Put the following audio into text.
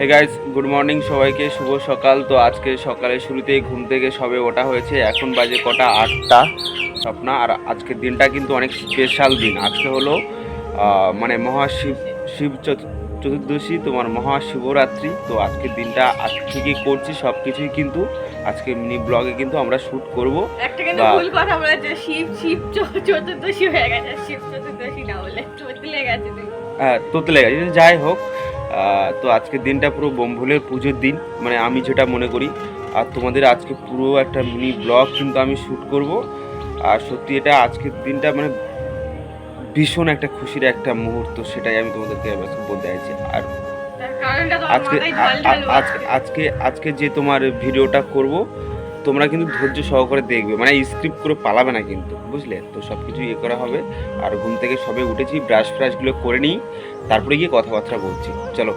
Hey guys, good morning সবাইকে, শুভ সকাল। তো আজকে সকালে শুরুতেই ঘুম থেকে সবে ওঠা হয়েছে। এখন বাজে কটা 8টা স্বপ্না। আর আজকের দিনটা কিন্তু অনেক স্পেশাল দিন। আজকে হলো মানে শিব চতুর্দশী, তোমার মহাশিবরাত্রি। তো আজকের দিনটা আজ থেকেই করছি সব কিছুই, কিন্তু আজকে মিনি ব্লগে কিন্তু আমরা শ্যুট করব। একটা কিন্তু ভুল কথা বলেছে, শিব শিব চতুর্দশী হয়ে গেছে, শিব চতুর্দশী না বলে তোতলে গেছে তুই। হ্যাঁ, তোতলে গেছে, যাই হোক। তো আজকের দিনটা পুরো বোমভুলের পুজোর দিন, মানে আমি যেটা মনে করি। আর তোমাদের আজকে পুরো একটা মিনি ব্লগ কিন্তু আমি শ্যুট করব। আর সত্যি এটা আজকের দিনটা মানে ভীষণ একটা খুশির একটা মুহূর্ত, সেটাই আমি তোমাদেরকে আজকে বলতে চাইছি। আর তার কারণটা তোমার আজকে মাথায় ঢাল ঢাল আজকে আজকে আজকে যে তোমার ভিডিওটা করব, তোমরা কিন্তু ধৈর্য সহকারে দেখবে, মানে স্ক্রিপ্ট করে পালাবে না কিন্তু, বুঝলে? তো সব কিছু ইয়ে করা হবে। আর ঘুম থেকে সবে উঠেছি, ব্রাশ ফ্রাশগুলো করে নিই, তারপরে গিয়ে কথাবার্তা বলছি। চলো।